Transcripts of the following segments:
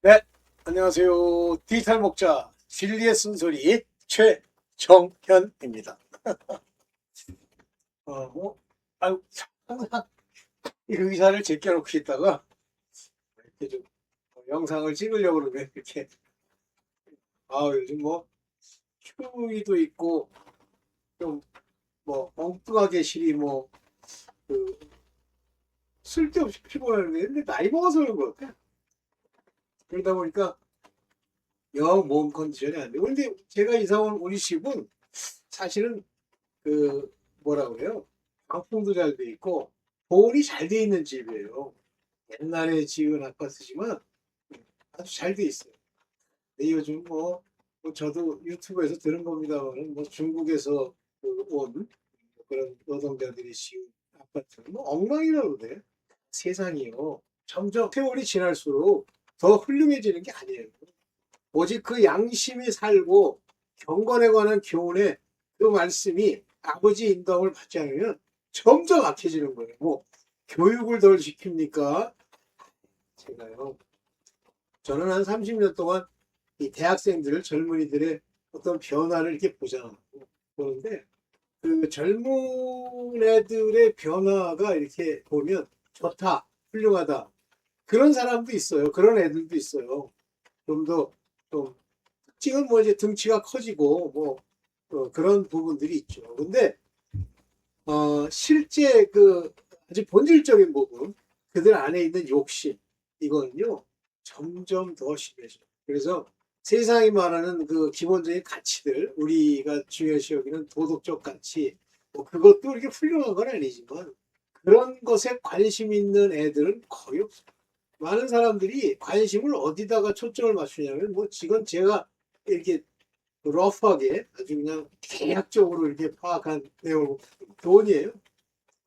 네, 안녕하세요. 디지털 목자 진리의 쓴소리 최정현입니다. 뭐, 아유, 항상 이 의사를 제껴놓고 있다가 이렇게 좀 영상을 찍으려고 그러면 이렇게 요즘 뭐 추위도 있고 좀 뭐 엉뚱하게 실이 그 쓸데없이 피곤하는데 근데 나이 먹어서 그런 것 같아. 그러다 보니까 영 몸 컨디션이 안 돼. 근데 제가 이사 온 우리 집은 사실은 그 뭐라 그래요? 방풍도 잘 돼 있고 보온이 잘 돼 있는 집이에요. 옛날에 지은 아파트지만 아주 잘 돼 있어요. 근데 요즘 뭐 저도 유튜브에서 들은 겁니다만 뭐 중국에서 온 그런 노동자들이 지은 아파트는 뭐 엉망이라고 그래. 세상이요. 점점 세월이 지날수록 더 훌륭해지는 게 아니에요. 오직 그 양심이 살고 경건에 관한 교훈의 그 말씀이 아버지 인도함을 받지 않으면 점점 악해지는 거예요. 뭐 교육을 덜 시킵니까? 제가요. 저는 한 30년 동안 이 대학생들, 젊은이들의 어떤 변화를 이렇게 보잖아요. 보는데 그 젊은 애들의 변화가 이렇게 보면 좋다, 훌륭하다. 그런 사람도 있어요. 그런 애들도 있어요. 좀 더, 좀, 특징은 뭐 이제 등치가 커지고 그런 부분들이 있죠. 근데, 실제 그 아주 본질적인 부분, 그들 안에 있는 욕심, 이거는요, 점점 더 심해져요. 그래서 세상이 말하는 그 기본적인 가치들, 우리가 중요시 여기는 도덕적 가치, 뭐 그것도 이렇게 훌륭한 건 아니지만, 그런 것에 관심 있는 애들은 거의 없어요. 많은 사람들이 관심을 어디다가 초점을 맞추냐면, 뭐, 지금 제가 이렇게 러프하게 아주 그냥 계약적으로 이렇게 파악한 내용, 돈이에요.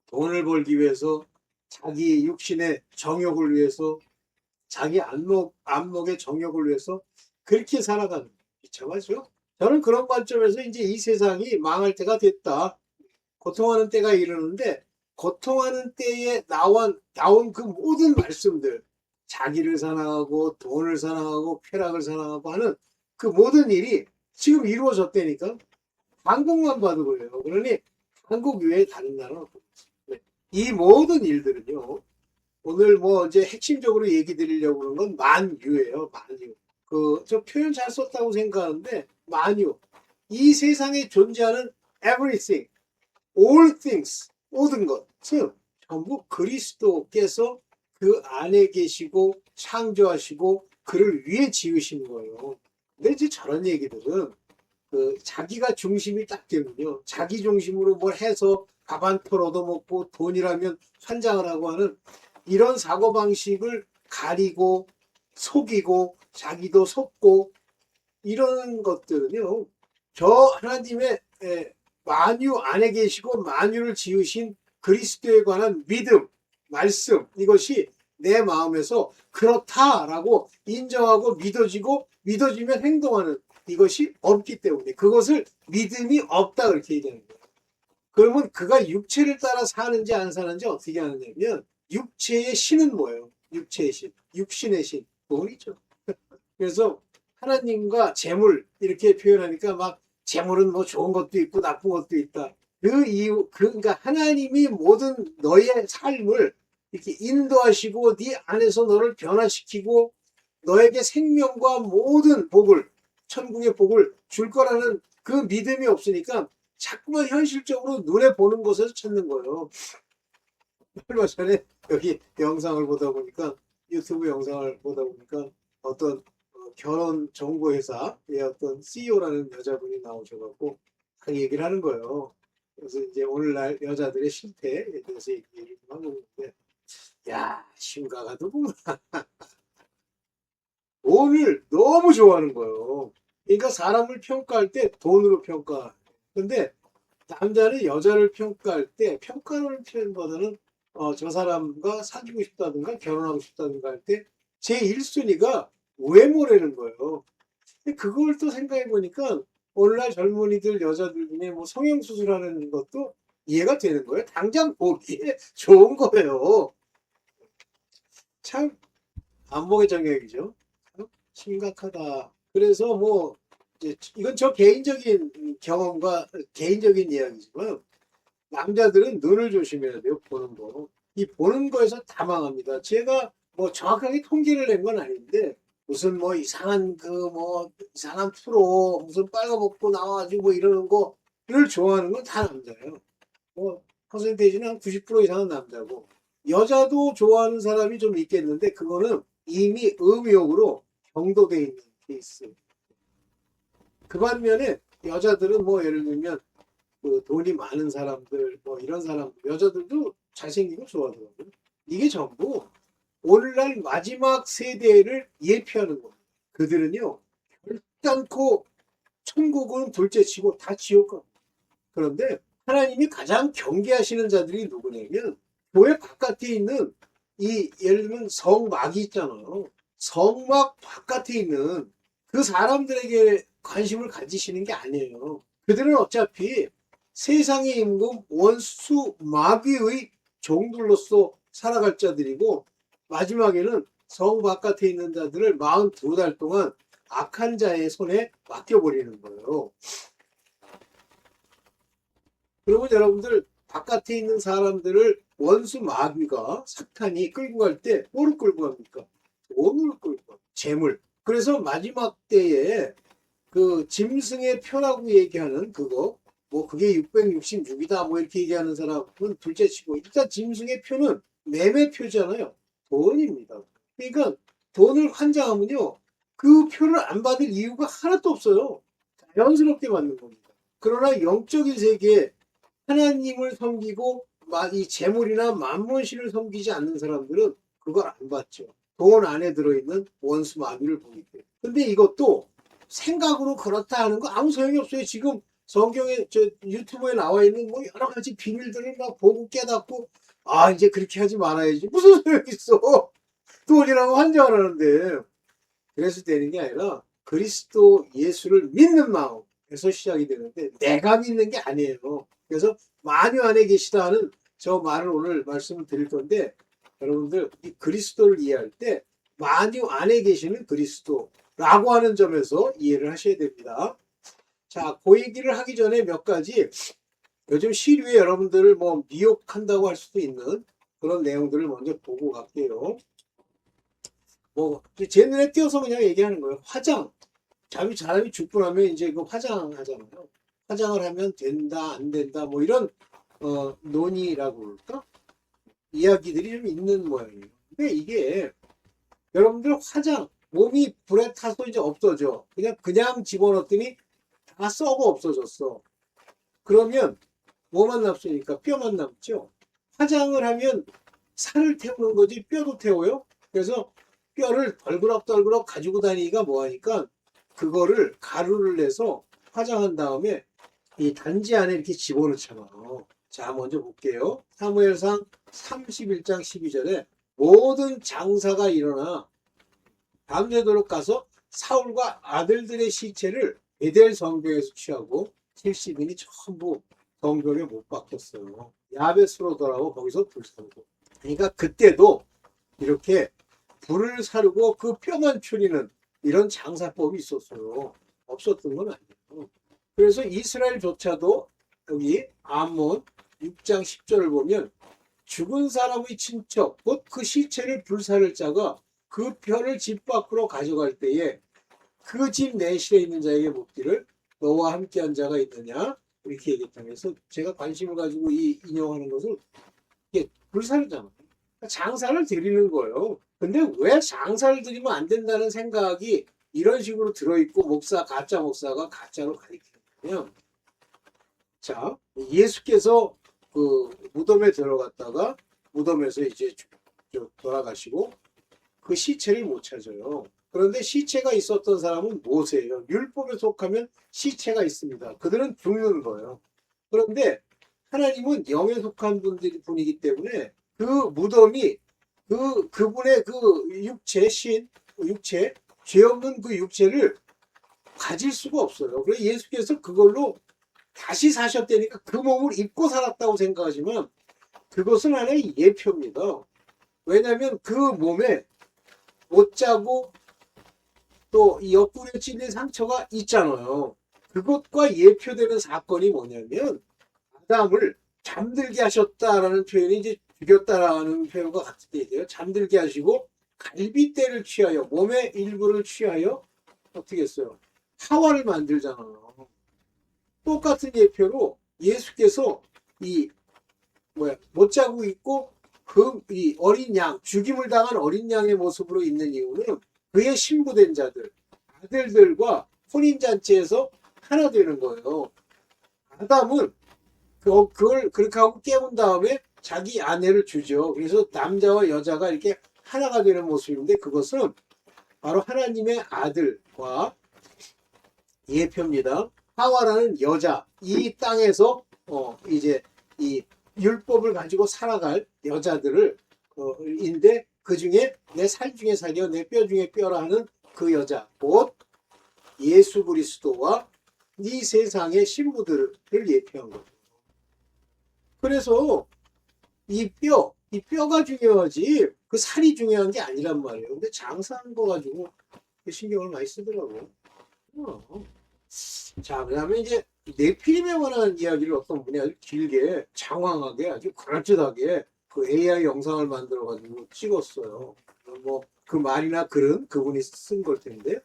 돈을 벌기 위해서 자기 육신의 정욕을 위해서 자기 안목의 정욕을 위해서 그렇게 살아가는 비참하죠. 저는 그런 관점에서 이제 이 세상이 망할 때가 됐다. 고통하는 때가 이르는데 고통하는 때에 나온 그 모든 말씀들 자기를 사랑하고 돈을 사랑하고 쾌락을 사랑하고 하는 그 모든 일이 지금 이루어졌다니까 한국만 봐도 그래요. 그러니 한국 외에 다른 나라는 없어요. 이 모든 일들은요. 오늘 뭐 이제 핵심적으로 얘기 드리려고 하는 건 만유예요. 만유. 저 표현 잘 썼다고 생각하는데 만유. 이 세상에 존재하는 everything, all things, 모든 것은 전부 그리스도께서 그 안에 계시고 창조하시고 그를 위해 지으신 거예요. 근데 이제 저런 얘기들은 자기가 중심이 딱 되면요. 자기 중심으로 뭘 해서 밥 한 톨 얻어먹고 돈이라면 환장을 하고 하는 이런 사고방식을 가리고 속이고 자기도 속고 이런 것들은요. 저 하나님의 만유 안에 계시고 만유를 지으신 그리스도에 관한 믿음, 말씀 이것이 내 마음에서 그렇다라고 인정하고 믿어지고 믿어지면 행동하는 이것이 없기 때문에 그것을 믿음이 없다 그렇게 얘기하는 거예요. 그러면 그가 육체를 따라 사는지 안 사는지 어떻게 하느냐면 육체의 신은 뭐예요? 육체의 신, 육신의 신, 돈이죠. 그래서 하나님과 재물 이렇게 표현하니까 막 재물은 뭐 좋은 것도 있고 나쁜 것도 있다. 그 이유, 그러니까 하나님이 모든 너의 삶을 이렇게 인도하시고 네 안에서 너를 변화시키고 너에게 생명과 모든 복을 천국의 복을 줄 거라는 그 믿음이 없으니까 자꾸만 현실적으로 눈에 보는 것에서 찾는 거예요. 얼마 전에 여기 영상을 보다 보니까 유튜브 영상을 보다 보니까 어떤 결혼 정보회사의 어떤 CEO라는 여자분이 나오셔갖고 그 얘기를 하는 거예요. 그래서 이제 오늘날 여자들의 실태에 대해서 얘기를 좀 하고 있는데, 야, 심각하더구나. 돈을 너무 좋아하는 거예요. 그러니까 사람을 평가할 때 돈으로 평가. 근데 남자는 여자를 평가할 때 평가하는 표현보다는 저 사람과 사귀고 싶다든가 결혼하고 싶다든가 할 때 제 1순위가 외모라는 거예요. 근데 그걸 또 생각해 보니까 오늘날 젊은이들 여자들 중에 뭐 성형수술하는 것도 이해가 되는 거예요. 당장 보기에 좋은 거예요. 참 안목의 정역이죠. 심각하다. 그래서 뭐 이제 이건 저 개인적인 경험과 개인적인 이야기지만 남자들은 눈을 조심해야 돼요. 보는 거. 이 보는 거에서 다 망합니다. 제가 뭐 정확하게 통계를 낸 건 아닌데 무슨 뭐 이상한 그 뭐 이상한 프로 무슨 빨가벗고 나와가지고 뭐 이러는 거를 좋아하는 건 다 남자예요. 뭐 퍼센테이지는 한 90% 이상은 남자고 여자도 좋아하는 사람이 좀 있겠는데 그거는 이미 음욕으로 경도돼 있는 케이스. 그 반면에 여자들은 뭐 예를 들면 그 돈이 많은 사람들 뭐 이런 사람 여자들도 잘생기고 좋아하더라고요. 이게 전부 오늘날 마지막 세대를 예피하는 겁니다. 그들은요 결단코 천국은 둘째치고 다 지옥 갑니다. 그런데 하나님이 가장 경계하시는 자들이 누구냐면 교회 바깥에 있는 이 예를 들면 성막이 있잖아요. 성막 바깥에 있는 그 사람들에게 관심을 가지시는 게 아니에요. 그들은 어차피 세상의 임금 원수 마귀의 종들로서 살아갈 자들이고 마지막에는 성 바깥에 있는 자들을 42달 동안 악한 자의 손에 맡겨버리는 거예요. 그러면 여러분들 바깥에 있는 사람들을 원수 마귀가 사탄이 끌고 갈 때 뭐를 끌고 갑니까? 돈을 끌고 갑니다. 재물. 그래서 마지막 때에 그 짐승의 표라고 얘기하는 그거 뭐 그게 666이다 뭐 이렇게 얘기하는 사람은 둘째치고 일단 짐승의 표는 매매표잖아요. 돈입니다. 그러니까 돈을 환장하면요 그 표를 안 받을 이유가 하나도 없어요. 자연스럽게 받는 겁니다. 그러나 영적인 세계에 하나님을 섬기고 이 재물이나 만몬신을 섬기지 않는 사람들은 그걸 안 받죠. 돈 안에 들어있는 원수 마귀를 보기 때문에. 근데 이것도 생각으로 그렇다 하는 거 아무 소용이 없어요. 지금 성경에 저 유튜브에 나와 있는 뭐 여러 가지 비밀들을 막 보고 깨닫고 아 이제 그렇게 하지 말아야지 무슨 소용이 있어. 돈이라고 환장을 하는데 그래서 되는 게 아니라 그리스도 예수를 믿는 마음에서 시작이 되는데 내가 믿는 게 아니에요. 그래서 만유 안에 계시다 하는 저 말을 오늘 말씀을 드릴 건데 여러분들 이 그리스도를 이해할 때 만유 안에 계시는 그리스도라고 하는 점에서 이해를 하셔야 됩니다. 자, 그 얘기를 하기 전에 몇 가지 요즘 시류에 여러분들을 뭐 미혹한다고 할 수도 있는 그런 내용들을 먼저 보고 갈게요. 뭐 제 눈에 띄어서 그냥 얘기하는 거예요. 화장. 사람이 죽고 나면 이제 그 화장하잖아요. 화장을 하면 된다, 안 된다, 뭐 이런 논의라고 그럴까? 이야기들이 좀 있는 모양이에요. 근데 이게 여러분들 화장, 몸이 불에 타서 이제 없어져. 그냥 집어넣었더니 다 썩어 없어졌어. 그러면 뭐만 남습니까? 뼈만 남죠. 화장을 하면 살을 태우는 거지 뼈도 태워요. 그래서 뼈를 덜그럭덜그럭 가지고 다니기가 뭐하니까 그거를 가루를 내서 화장한 다음에 이 단지 안에 이렇게 집어넣잖아요. 자, 먼저 볼게요. 사무엘상 31장 12절에 모든 장사가 일어나 밤새도록 가서 사울과 아들들의 시체를 베델 성벽에서 취하고 70인이 전부 성벽에 못 박혔어요. 야베스로 돌아오고 거기서 불 사르고. 그러니까 그때도 이렇게 불을 사르고 그 뼈만 추리는 이런 장사법이 있었어요. 없었던 건 아니에요. 그래서 이스라엘조차도 여기 아몬 6장 10절을 보면 죽은 사람의 친척 곧 그 시체를 불사를 자가 그 편을 집 밖으로 가져갈 때에 그 집 내실에 있는 자에게 묻기를 너와 함께한 자가 있느냐 이렇게 얘기했다면서 제가 관심을 가지고 이 인용하는 것은 이게 불사르잖아요. 장사를 드리는 거예요. 근데 왜 장사를 드리면 안 된다는 생각이 이런 식으로 들어있고 가짜 목사가 가짜로 가리키냐면 자 예수께서 그 무덤에 들어갔다가 무덤에서 이제 돌아가시고 그 시체를 못 찾아요. 그런데 시체가 있었던 사람은 모세예요. 율법에 속하면 시체가 있습니다. 그들은 죽는 거예요. 그런데 하나님은 영에 속한 분이기 때문에 그 무덤이 그분의 그 육체, 죄 없는 그 육체를 가질 수가 없어요. 그래서 예수께서 그걸로 다시 사셨다니까 그 몸을 입고 살았다고 생각하지만 그것은 하나의 예표입니다. 왜냐하면 그 몸에 못 자고 또 이 옆구리에 찔린 상처가 있잖아요. 그것과 예표되는 사건이 뭐냐면 아담을 잠들게 하셨다라는 표현이 이제 죽였다라는 표현과 같은 얘기예요. 잠들게 하시고 갈빗대를 취하여 몸의 일부를 취하여 어떻게 했어요? 하와를 만들잖아요. 똑같은 예표로 예수께서 이 뭐야 못 자고 있고 이 어린 양 죽임을 당한 어린 양의 모습으로 있는 이유는 그의 신부된 자들 아들들과 혼인잔치에서 하나 되는 거예요. 아담은 그걸 그렇게 하고 깨운 다음에 자기 아내를 주죠. 그래서 남자와 여자가 이렇게 하나가 되는 모습인데 그것은 바로 하나님의 아들과 예표입니다. 하와라는 여자, 이 땅에서 이제 이 율법을 가지고 살아갈 여자들을 인데 그 중에 내 살 중에 살이요 내 뼈 중에 뼈라 하는 그 여자 곧 예수 그리스도와 이 세상의 신부들을 예표한 거죠. 그래서 이 뼈가 중요하지 그 살이 중요한 게 아니란 말이에요. 근데 장사한 거 가지고 신경을 많이 쓰더라고요. 자, 그 다음에 이제 네피림에 관한 이야기를 어떤 분이 아주 길게 장황하게 아주 그럴듯하게 그 AI 영상을 만들어 가지고 찍었어요. 뭐 그 말이나 글은 그분이 쓴 걸 텐데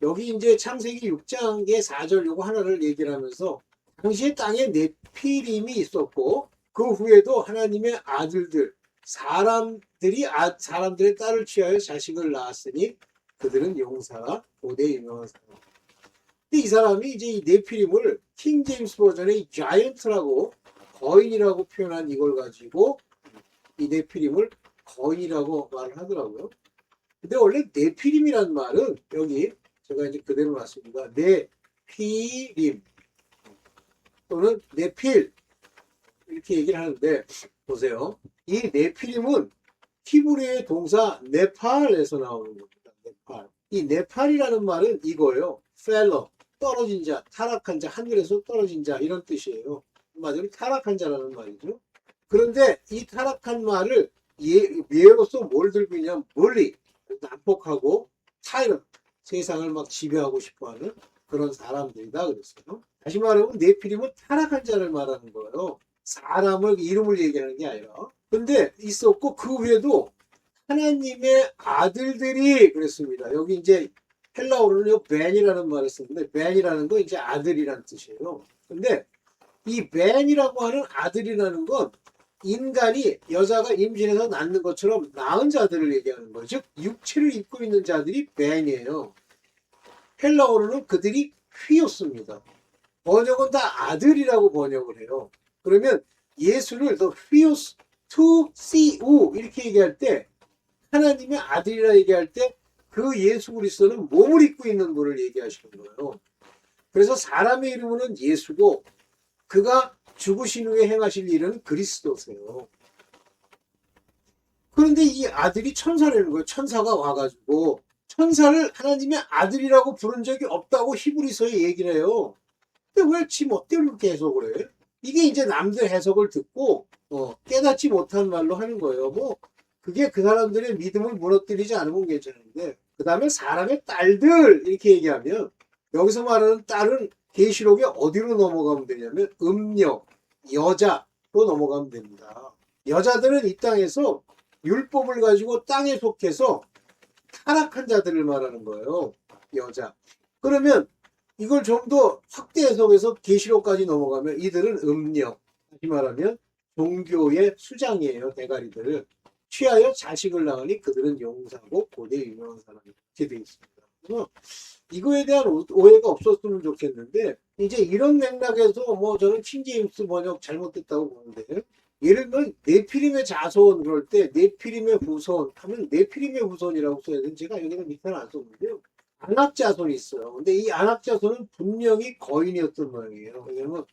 여기 이제 창세기 6장의 4절 요거 하나를 얘기를 하면서 당시에 땅에 네피림이 있었고 그 후에도 하나님의 아들들 사람들의 딸을 취하여 자식을 낳았으니 그들은 용사가 고대 유명한 사람. 근데 이 사람이 이제 이 네피림을 킹 제임스 버전의 자이언트라고 거인이라고 표현한 이걸 가지고 이 네피림을 거인이라고 말을 하더라고요. 근데 원래 네피림이란 말은 여기 제가 이제 그대로 놨습니다. 네피림 또는 네필 이렇게 얘기를 하는데 보세요. 이 네피림은 히브리어의 동사 네팔에서 나오는 겁니다. 네팔. 이 네팔이라는 말은 이거예요. 펠러 떨어진 자, 타락한 자, 하늘에서 떨어진 자 이런 뜻이에요. 한마디로 타락한 자라는 말이죠. 그런데 이 타락한 말을 예로서 뭘 들고 있냐면 멀리 난폭하고 타이런 세상을 막 지배하고 싶어하는 그런 사람들이다 그랬어요. 다시 말하면 네피림은 타락한 자를 말하는 거예요. 사람을 이름을 얘기하는 게 아니라. 근데 있었고 그 후에도 하나님의 아들들이 그랬습니다. 여기 이제 헬라어로는 벤이라는 말을 쓰는데 벤이라는 건 이제 아들이라는 뜻이에요. 근데 이 벤이라고 하는 아들이라는 건 인간이 여자가 임신해서 낳는 것처럼 낳은 자들을 얘기하는 거죠. 즉 육체를 입고 있는 자들이 벤이에요. 헬라어로는 그들이 휘었습니다. 번역은 다 아들이라고 번역을 해요. 그러면 예수를 the 휘오스 to see u 이렇게 얘기할 때 하나님의 아들이라 얘기할 때 그 예수 그리스도는 몸을 입고 있는 분을 얘기하시는 거예요. 그래서 사람의 이름은 예수고 그가 죽으신 후에 행하실 일은 그리스도세요. 그런데 이 아들이 천사라는 거예요. 천사가 와가지고 천사를 하나님의 아들이라고 부른 적이 없다고 히브리서에 얘기를 해요. 근데 왜 지 멋대로 그렇게 해석을 해? 이게 이제 남들 해석을 듣고 깨닫지 못한 말로 하는 거예요. 뭐 그게 그 사람들의 믿음을 무너뜨리지 않으면 괜찮은데 그 다음에 사람의 딸들 이렇게 얘기하면 여기서 말하는 딸은 계시록에 어디로 넘어가면 되냐면 음녀, 여자로 넘어가면 됩니다. 여자들은 이 땅에서 율법을 가지고 땅에 속해서 타락한 자들을 말하는 거예요. 여자. 그러면 이걸 좀 더 확대 해석해서 계시록까지 넘어가면 이들은 음녀. 다시 말하면 종교의 수장이에요. 대가리들을. 취하여 자식을 낳으니 그들은 용사고 고대 유명한 사람이 이렇게 되어 있습니다. 그래서 이거에 대한 오해가 없었으면 좋겠는데 이제 이런 맥락에서 뭐 저는 킹제임스 번역 잘못됐다고 보는데 예를 들면 네피림의 자손 그럴 때 네피림의 후손 하면 네피림의 후손이라고 써야 되는 제가 여기는 밑에는 안 썼는데요. 안악 자손이 있어요. 근데 이 안악 자손은 분명히 거인이었던 모양이에요. 왜냐면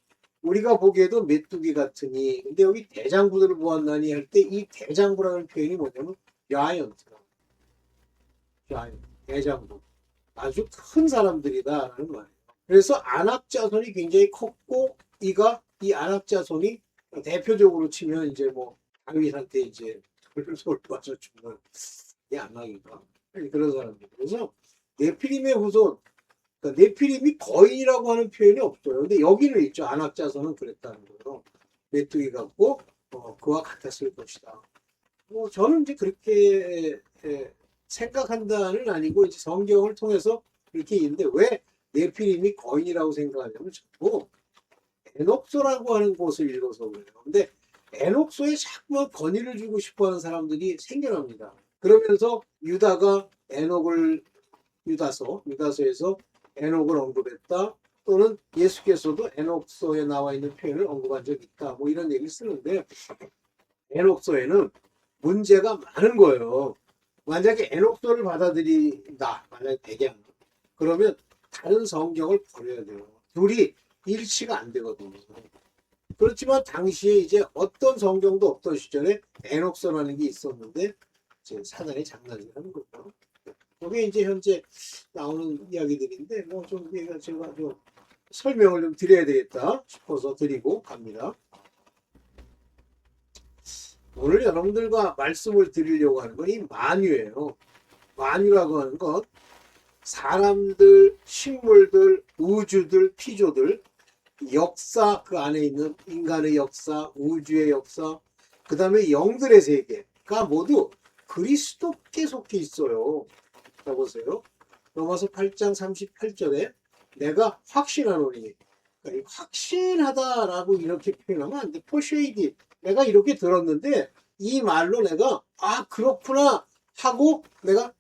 우리가 보기에도 메뚜기 같으니 근데 여기 대장부들을 보았나니 할 때 이 대장부라는 표현이 뭐냐면 자이언트라고 대장부 아주 큰 사람들이다라는 말이에요. 그래서 안악 자손이 굉장히 컸고 이 안악 자손이 대표적으로 치면 이제 뭐 다윗한테 이제 돌을 맞아 죽는 이 안악인가 그런 사람들. 그래서 네피림의 후손, 그러니까 네피림이 거인이라고 하는 표현이 없어요. 근데 여기는 있죠. 안악자서는 그랬다는 거예요. 메뚜기 같고 그와 같았을 것이다. 저는 이제 그렇게 생각한다는 아니고 이제 성경을 통해서 그렇게 있는데 왜 네피림이 거인이라고 생각하냐면 자꾸 에녹서라고 하는 곳을 읽어서 그래요. 근데 에녹서에 자꾸만 권위를 주고 싶어하는 사람들이 생겨납니다. 그러면서 유다가 에녹을 유다서에서 에녹을 언급했다. 또는 예수께서도 에녹서에 나와 있는 표현을 언급한 적이 있다. 뭐 이런 얘기를 쓰는데 에녹서에는 문제가 많은 거예요. 만약에 에녹서를 받아들인다. 만약에 배경. 그러면 다른 성경을 버려야 돼요. 둘이 일치가 안 되거든요. 그렇지만 당시에 이제 어떤 성경도 없던 시절에 에녹서라는 게 있었는데 이제 사단이 장난을 하는 거죠. 그게 이제 현재 나오는 이야기들인데 뭐 좀 제가 좀 설명을 좀 드려야 되겠다 싶어서 드리고 갑니다. 오늘 여러분들과 말씀을 드리려고 하는 건 이 만유예요. 만유라고 하는 건 사람들, 식물들, 우주들, 피조들, 역사, 그 안에 있는 인간의 역사, 우주의 역사, 그 다음에 영들의 세계가 모두 그리스도께 속해 있어요. 자 보세요. 로마서 8장 38절에 내가 확신하노니, 그러니까 확신하다라고 이렇게 표현하면 안 돼. 퍼쉐이디. 내가 이렇게 들었는데 이 말로 내가 그렇구나 하고 내가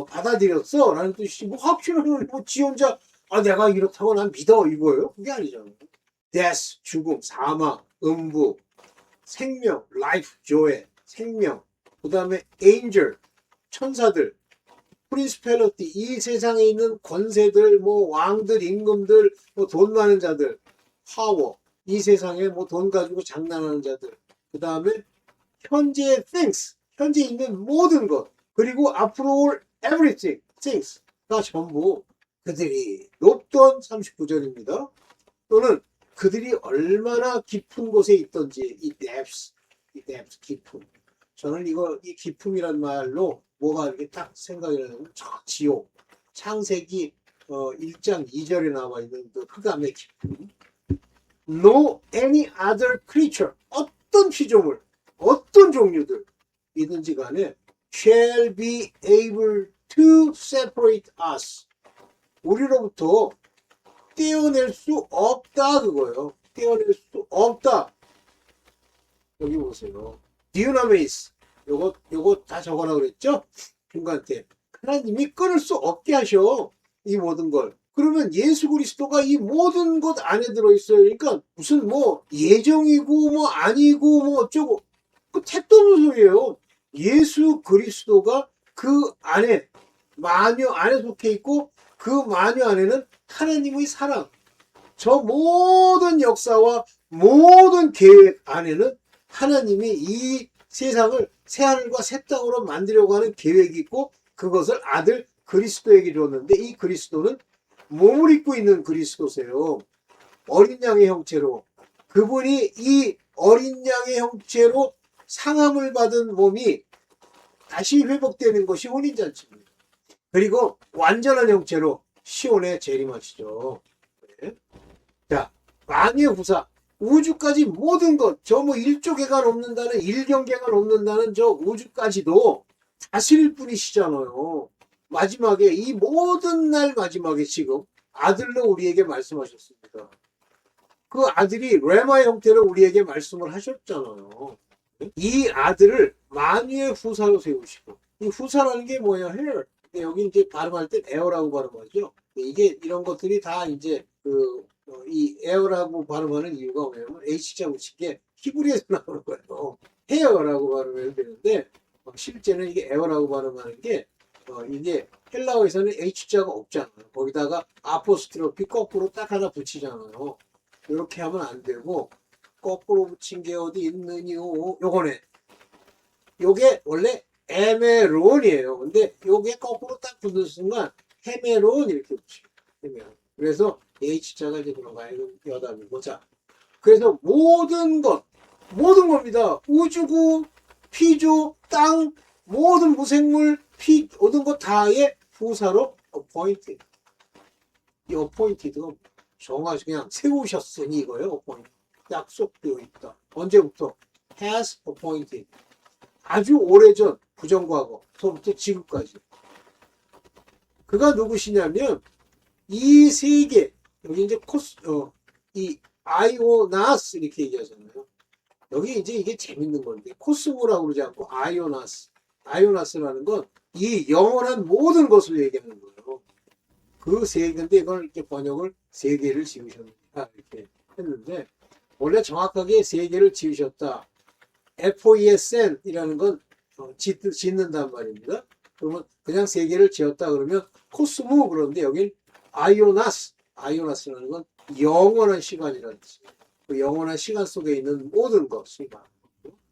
받아들였어 라는 뜻이지, 뭐 확신하노니 뭐 지 혼자 내가 이렇다고 난 믿어 이거예요? 그게 아니잖아요. death, 죽음, 사망, 음부, 생명, life, joy, 생명, 그 다음에 angel, 천사들, 프린스펠러티, 이 세상에 있는 권세들, 뭐 왕들, 임금들, 뭐 돈 많은 자들, 파워, 이 세상에 뭐 돈 가지고 장난하는 자들, 그 다음에 현재의 things, 현재 있는 모든 것, 그리고 앞으로 올 everything, things가 전부 그들이 높던 39절입니다. 또는 그들이 얼마나 깊은 곳에 있던지, 이 depth, 깊음. 저는 이 깊음이란 말로 뭐가 이렇게 딱 생각이 나면 지옥, 창세기 1장 2절에 나와 있는 그 흑암의 깊음. No any other creature, 어떤 피조물, 어떤 종류들 이든지 간에 shall be able to separate us. 우리로부터 떼어낼 수 없다 그거예요. 떼어낼 수 없다. 여기 보세요. 디우나메이스. 요거 다 적어라 그랬죠? 중간때. 하나님이 끊을 수 없게 하셔. 이 모든 걸. 그러면 예수 그리스도가 이 모든 것 안에 들어있어요. 그러니까 무슨 뭐 예정이고 뭐 아니고 뭐 어쩌고. 그 택도 없는 소리예요. 예수 그리스도가 그 안에 마녀 안에 속해 있고 그 마녀 안에는 하나님의 사랑. 저 모든 역사와 모든 계획 안에는 하나님이 이 세상을 새하늘과 새 땅으로 만들려고 하는 계획이 있고 그것을 아들 그리스도에게 줬는데 이 그리스도는 몸을 입고 있는 그리스도세요. 어린 양의 형체로. 그분이 이 어린 양의 형체로 상함을 받은 몸이 다시 회복되는 것이 혼인잔치입니다. 그리고 완전한 형체로 시온에 재림하시죠. 네. 자, 만유의 후사. 우주까지 모든 것, 저 뭐 1조개가 넘는다는, 1경계가 넘는다는 저 우주까지도 다스릴 분이시잖아요. 마지막에, 이 모든 날 마지막에 지금 아들로 우리에게 말씀하셨습니다. 그 아들이 레마의 형태로 우리에게 말씀을 하셨잖아요. 이 아들을 만유의 후사로 세우시고, 이 후사라는 게 뭐예요? hair. 여기 이제 발음할 때 에어라고 발음하죠. 이게 이런 것들이 다 이제 이 에어라고 발음하는 이유가 뭐냐면 H자 붙인 게 히브리에서 나오는 거예요. 헤어라고 발음해야 되는데 실제는 이게 에어라고 발음하는 게 이게 헬라어에서는 H자가 없잖아요. 거기다가 아포스트로피 거꾸로 딱 하나 붙이잖아요. 이렇게 하면 안 되고 거꾸로 붙인 게 어디 있느뇨? 요거네. 요게 원래 에메론이에요. 근데 요게 거꾸로 딱 붙는 순간 헤메론 이렇게 붙여요. 그래서 H자가 이제 들어가요. 여담이고. 자, 그래서 모든 겁니다. 우주고, 피조, 땅, 모든 무생물, 모든 것 다의 후사로 appointed. 이 appointed가 정하시 그냥 세우셨으니 이거예요. appointed. 약속되어 있다. 언제부터? has appointed. 아주 오래전 부정과거부터 지금까지. 그가 누구시냐면 이 세계 여기 이제 이 아이오나스 이렇게 얘기하잖아요. 여기 이제 이게 재밌는 건데 코스모라고 그러지 않고 아이오나스라는 건 이 영원한 모든 것을 얘기하는 거예요. 그 세계인데 이걸 이렇게 번역을 세계를 지으셨다 이렇게 했는데 원래 정확하게 세계를 지으셨다. FOESN이라는 건 짓는단 말입니다. 그러면 그냥 세계를 지었다 그러면 코스모 그런데 여긴 아이오나스라는 건 영원한 시간이라는 뜻이에요. 그 영원한 시간 속에 있는 모든 것이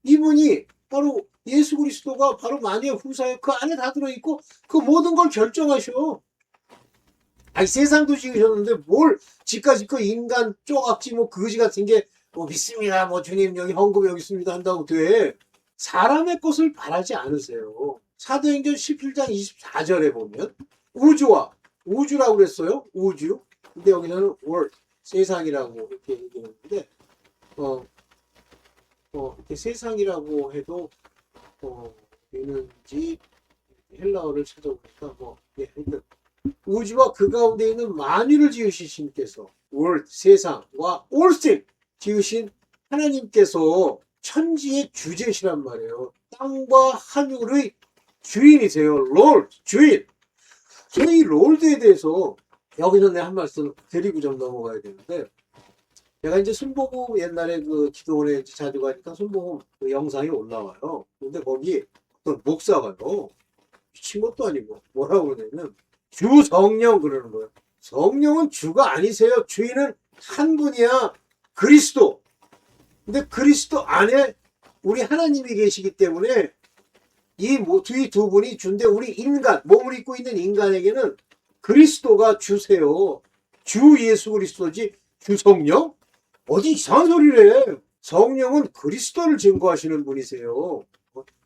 이분이 바로 예수 그리스도가 바로 만유의 후사예요. 그 안에 다 들어있고 그 모든 걸 결정하셔. 아니 세상도 지으셨는데 뭘 지까지 그 인간 쪼각지 뭐 거지 같은 게 뭐 믿습니다. 뭐 주님 여기 헌금 여기 있습니다 한다고 돼. 사람의 것을 바라지 않으세요. 사도행전 17장 24절에 보면 우주라고 그랬어요. 우주. 근데 여기서는 world, 세상이라고 이렇게 얘기했는데 이렇게 세상이라고 해도 되는지 헬라어를 찾아보니까 우주와 그 가운데 있는 만유를 지으신 신께서 world, 세상과 all things 지으신 하나님께서 천지의 주제시란 말이에요. 땅과 하늘의 주인이세요. 롤드, 주인. 저희 롤드에 대해서 여기서 내가 한 말씀 드리고 좀 넘어가야 되는데 내가 이제 순복음 옛날에 그 기도원에 자주 가니까 순복음 그 영상이 올라와요. 근데 거기 어떤 목사가요. 미친 것도 아니고 뭐라고 그러냐면 주 성령 그러는 거예요. 성령은 주가 아니세요. 주인은 한 분이야. 그리스도. 근데 그리스도 안에 우리 하나님이 계시기 때문에 이 두 분이 주인데 우리 인간, 몸을 입고 있는 인간에게는 그리스도가 주세요. 주 예수 그리스도지 주 성령? 어디 이상한 소리를 해. 성령은 그리스도를 증거하시는 분이세요.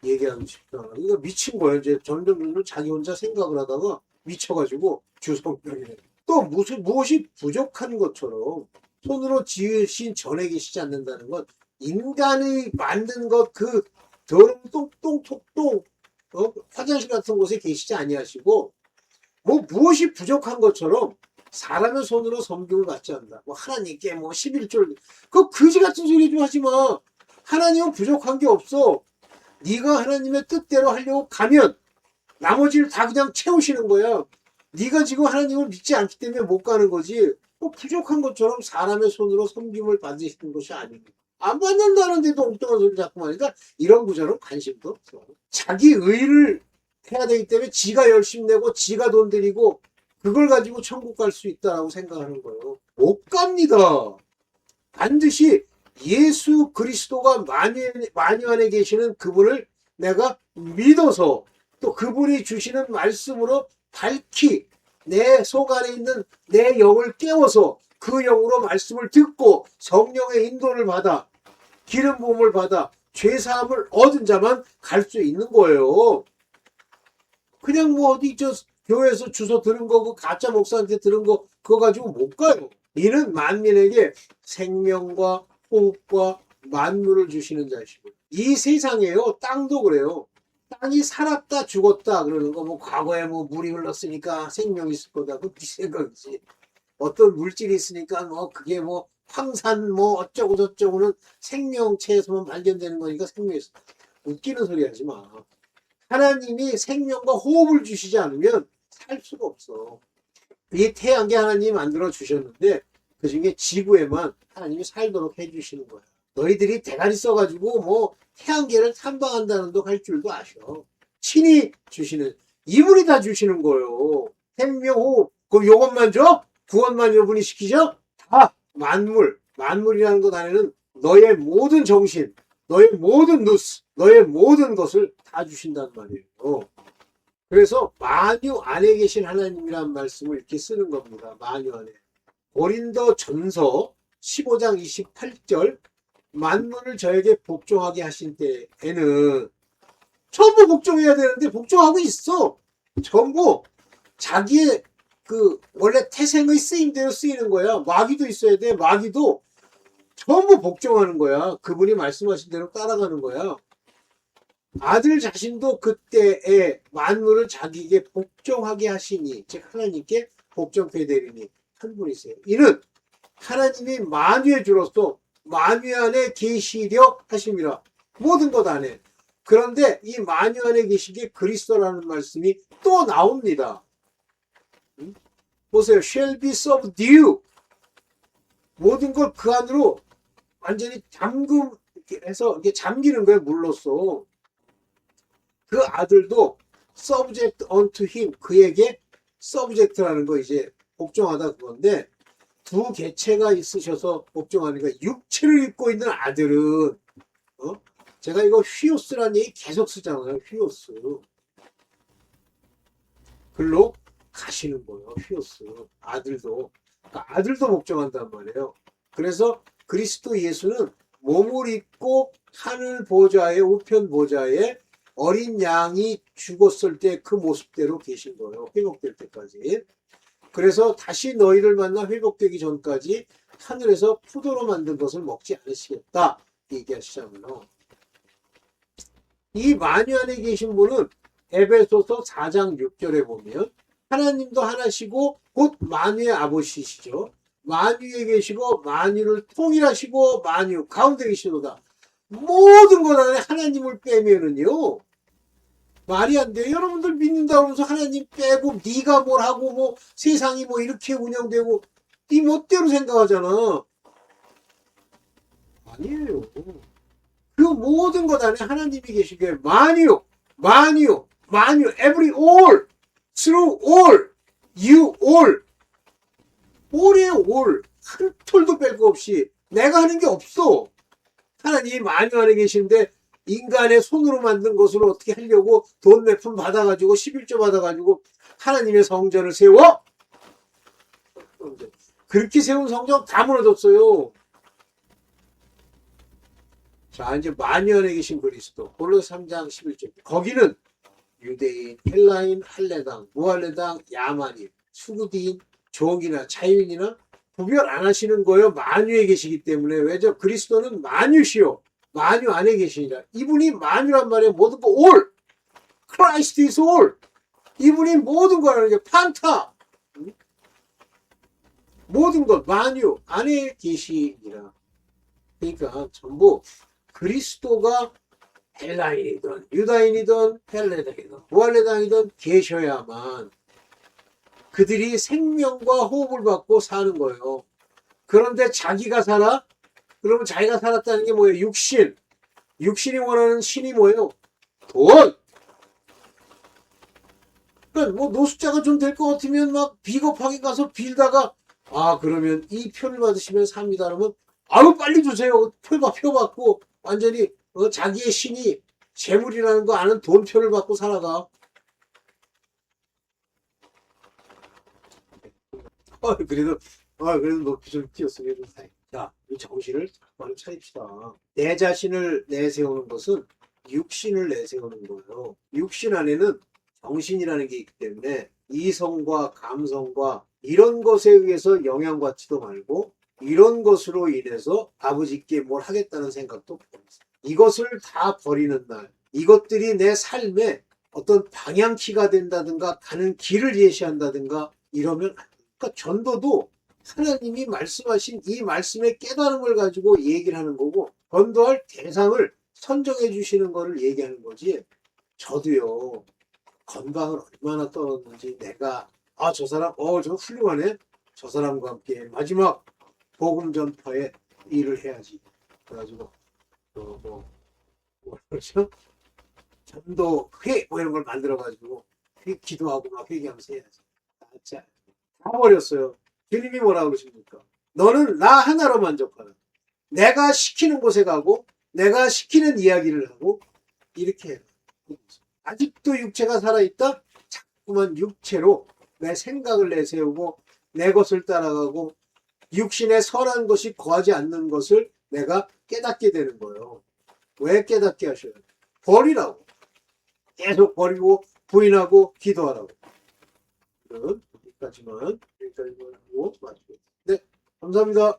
얘기하고 싶다. 이거 미친 거예요. 이제 점점 자기 혼자 생각을 하다가 미쳐가지고 주 성령이래. 또 무엇이 부족한 것처럼 손으로 지으신 전에 계시지 않는다는 건 인간이 만든 것 그 더러운 똥똥톡똥 화장실 같은 곳에 계시지 아니하시고 무엇이 부족한 것처럼 사람의 손으로 섬김을 받지 않는다. 하나님께 11절 그 거지 같은 소리 좀 하지 마. 하나님은 부족한 게 없어. 네가 하나님의 뜻대로 하려고 가면 나머지를 다 그냥 채우시는 거야. 네가 지금 하나님을 믿지 않기 때문에 못 가는 거지. 부족한 것처럼 사람의 손으로 섬김을 받으시는 것이 아닙니다. 안 받는다는데도 엉뚱한 소리 자꾸 하니까 이런 구절은 관심도 없어. 자기 의를 해야 되기 때문에 지가 열심히 내고 지가 돈 들이고 그걸 가지고 천국 갈 수 있다라고 생각하는 거예요. 못 갑니다. 반드시 예수 그리스도가 만유 안에 계시는 그분을 내가 믿어서 또 그분이 주시는 말씀으로 밝히 내 속 안에 있는 내 영을 깨워서 그 영으로 말씀을 듣고 성령의 인도를 받아 기름 부음을 받아 죄사함을 얻은 자만 갈 수 있는 거예요. 그냥 어디 교회에서 주소 들은 거, 그 가짜 목사한테 들은 거 그거 가지고 못 가요. 이는 만민에게 생명과 호흡과 만물을 주시는 자시고 이 세상에요. 땅도 그래요. 땅이 살았다 죽었다 그러는 거 과거에 물이 흘렀으니까 생명이 있을 거다. 그거 네 생각이지. 어떤 물질이 있으니까 그게 황산 어쩌고 저쩌고는 생명체에서만 발견되는 거니까 생명이 있어. 웃기는 소리 하지 마. 하나님이 생명과 호흡을 주시지 않으면 살 수가 없어. 이 태양계 하나님이 만들어 주셨는데 그 중에 지구에만 하나님이 살도록 해주시는 거야. 너희들이 대가리 써가지고 태양계를 탐방한다는 도 할 줄도 아셔. 친히 주시는 이분이 다 주시는 거예요. 생명, 호흡. 그럼 요것만 줘? 구원만 이분이 시키죠? 다 만물이라는 것 안에는 너의 모든 정신, 너의 모든 누스, 너의 모든 것을 다 주신단 말이에요. 그래서 만유 안에 계신 하나님이라는 말씀을 이렇게 쓰는 겁니다. 만유 안에. 고린도 전서 15장 28절 만물을 저에게 복종하게 하신 때에는 전부 복종해야 되는데 복종하고 있어. 전부 자기의 그 원래 태생의 쓰임대로 쓰이는 거야. 마귀도 있어야 돼. 마귀도 전부 복종하는 거야. 그분이 말씀하신 대로 따라가는 거야. 아들 자신도 그때의 만물을 자기에게 복종하게 하시니, 즉 하나님께 복종케 되리니 한 분이세요. 이는 하나님이 만유의 주로서 만유 안에 계시려 하심이라. 모든 것 안에. 그런데 이 만유 안에 계시게 그리스도라는 말씀이 또 나옵니다. 보세요. shall be subdued. 모든 걸 그 안으로 완전히 잠금해서 이게 잠기는 거예요. 물로써. 그 아들도 subject unto him. 그에게 subject라는 거 이제 복종하다 그건데, 두 개체가 있으셔서 복종하니까 육체를 입고 있는 아들은 제가 이거 휘오스라는 얘기 계속 쓰잖아요. 휘오스. 글로 가시는 거예요. 휘오스. 아들도. 그러니까 아들도 복종한단 말이에요. 그래서 그리스도 예수는 몸을 입고 하늘 보좌의 우편 보좌에 어린 양이 죽었을 때 그 모습대로 계신 거예요. 회복될 때까지. 그래서 다시 너희를 만나 회복되기 전까지 하늘에서 포도로 만든 것을 먹지 않으시겠다 얘기하시잖아요. 이 만유 안에 계신 분은 에베소서 4장 6절에 보면 하나님도 하나시고 곧 만유의 아버지시죠. 만유에 계시고 만유를 통일하시고 만유 가운데 계시도다. 모든 것 안에 하나님을 빼면은요 말이 안 돼요. 여러분들 믿는다고 해서 하나님 빼고 네가 뭘 하고 뭐 세상이 뭐 이렇게 운영되고 네 멋대로 생각하잖아. 아니에요. 그 모든 것 안에 하나님이 계시기에 만유, 만유, 만유, every all, through all, you all, all이에요. all. 한 톨도 뺄 거 없이 내가 하는 게 없어. 하나님이 만유 안에 계신데 인간의 손으로 만든 것으로 어떻게 하려고 돈 몇 푼 받아가지고 11조 받아가지고 하나님의 성전을 세워? 그렇게 세운 성전 다 무너졌어요. 자, 이제 만유 안에 계신 그리스도 골로새 3장 11절. 거기는 유대인, 헬라인, 할례당, 무할례당, 야만인, 수구디인, 종이나 자유인이나 구별 안 하시는 거예요. 만유에 계시기 때문에. 왜죠? 그리스도는 만유시요. 만유 안에 계시니라. 이분이 만유란 말이에요. 모든 거 all. Christ is all. 이분이 모든 거라는 게 판타. 모든 것 만유 안에 계시니라. 그러니까 전부 그리스도가 헬라인이든 유다인이든 헬레당이든 무할레당이든 계셔야만 그들이 생명과 호흡을 받고 사는 거예요. 그런데 자기가 살아? 그러면 자기가 살았다는 게 뭐예요? 육신. 육신이 원하는 신이 뭐예요? 돈. 그러니까 뭐 노숙자가 좀 될 것 같으면 막 비겁하게 가서 빌다가 그러면 이 표를 받으시면 삽니다. 그러면 아유 빨리 주세요. 표 받고 완전히 자기의 신이 재물이라는 거 아는 돈표를 받고 살아가. 그래도 높이 좀 띄었으면 다행. 자, 이 정신을 바로 차립시다. 내 자신을 내세우는 것은 육신을 내세우는 거예요. 육신 안에는 정신이라는 게 있기 때문에 이성과 감성과 이런 것에 의해서 영향받지도 말고 이런 것으로 인해서 아버지께 뭘 하겠다는 생각도 버렸어요. 이것을 다 버리는 날, 이것들이 내 삶에 어떤 방향키가 된다든가 가는 길을 예시한다든가 이러면 그러니까 전도도 하나님이 말씀하신 이 말씀의 깨달음을 가지고 얘기를 하는 거고 전도할 대상을 선정해 주시는 거를 얘기하는 거지. 저도요 건강을 얼마나 떨었는지 내가 저 사람 저 훌륭하네. 저 사람과 함께 마지막 복음 전파에 일을 해야지. 그래가지고 그렇죠? 전도회 뭐 이런 걸 만들어가지고 기도하고 막 회개하면서 해야지. 자, 다 버렸어요. 주님이 뭐라고 그러십니까? 너는 나 하나로 만족하라. 내가 시키는 곳에 가고 내가 시키는 이야기를 하고 이렇게 해라. 아직도 육체가 살아있다? 자꾸만 육체로 내 생각을 내세우고 내 것을 따라가고 육신의 선한 것이 거하지 않는 것을 내가 깨닫게 되는 거예요. 왜 깨닫게 하셔요? 버리라고. 계속 버리고 부인하고 기도하라고. 오늘은 여기까지만 하고 마치겠습니다. 네, 감사합니다.